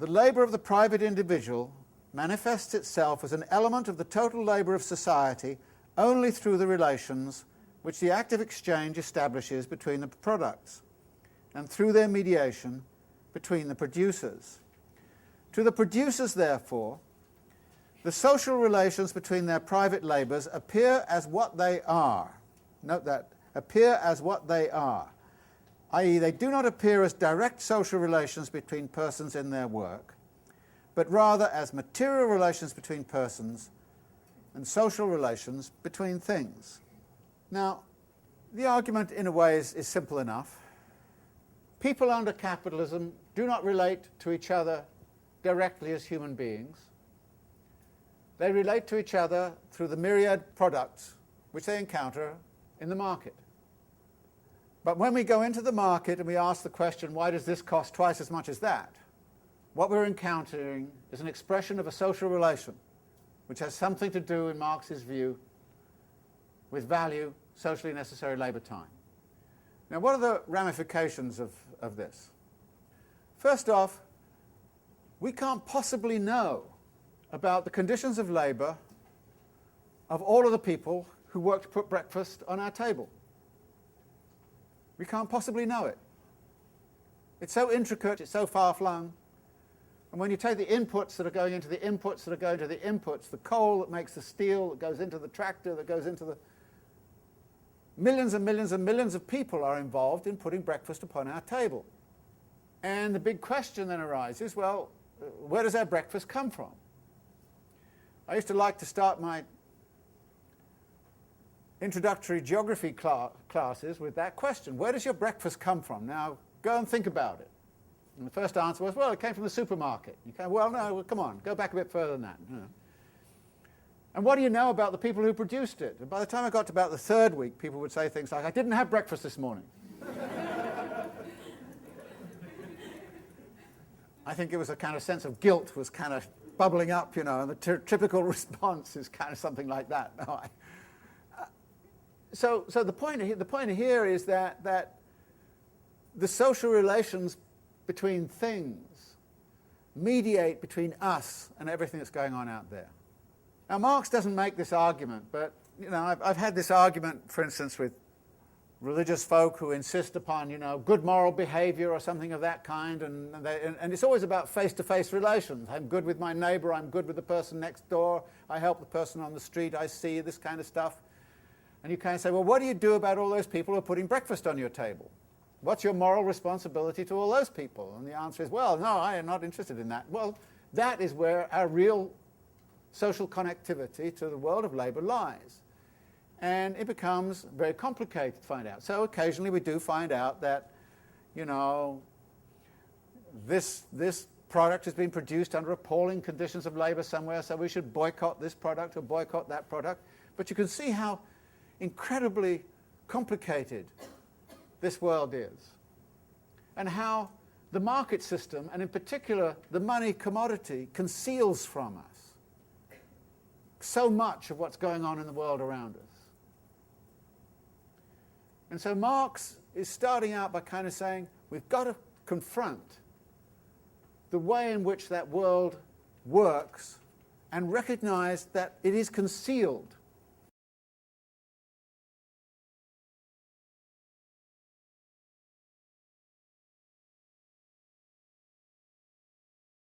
the labour of the private individual manifests itself as an element of the total labour of society only through the relations which the active exchange establishes between the products, and through their mediation between the producers. To the producers, therefore, the social relations between their private labours appear as what they are. Note that, appear as what they are, i.e. they do not appear as direct social relations between persons in their work, but rather as material relations between persons and social relations between things. Now, the argument in a way is simple enough. People under capitalism do not relate to each other directly as human beings. They relate to each other through the myriad products which they encounter in the market. But when we go into the market and we ask the question, why does this cost twice as much as that? What we're encountering is an expression of a social relation which has something to do, in Marx's view, with value, socially necessary labour time. Now, what are the ramifications of this? First off, we can't possibly know about the conditions of labour of all of the people who work to put breakfast on our table. We can't possibly know it. It's so intricate, it's so far-flung. And when you take the inputs that are going into the inputs that are going to the inputs, the coal that makes the steel that goes into the tractor, that goes into the... Millions and millions and millions of people are involved in putting breakfast upon our table. And the big question then arises, well, where does our breakfast come from? I used to like to start my introductory geography classes with that question. Where does your breakfast come from? Now, go and think about it. And the first answer was, well, it came from the supermarket. You go, well, no, well, come on, go back a bit further than that. You know. And what do you know about the people who produced it? And by the time I got to about the third week, people would say things like, I didn't have breakfast this morning. I think it was a kind of sense of guilt was kind of bubbling up, you know, and the typical response is kind of something like that. No, so the point here is that the social relations between things mediate between us and everything that's going on out there. Now, Marx doesn't make this argument, but you know, I've had this argument, for instance, with religious folk who insist upon, you know, good moral behavior or something of that kind, and it's always about face-to-face relations. I'm good with my neighbor, I'm good with the person next door, I help the person on the street, I see this kind of stuff. And you kind of say, well, what do you do about all those people who are putting breakfast on your table? What's your moral responsibility to all those people? And the answer is, well, no, I am not interested in that. Well, that is where our real social connectivity to the world of labour lies. And it becomes very complicated to find out. So occasionally we do find out that, you know, this product has been produced under appalling conditions of labour somewhere, so we should boycott this product or boycott that product. But you can see how incredibly complicated this world is, and how the market system, and in particular the money commodity, conceals from us so much of what's going on in the world around us. And so Marx is starting out by kind of saying, we've got to confront the way in which that world works and recognize that it is concealed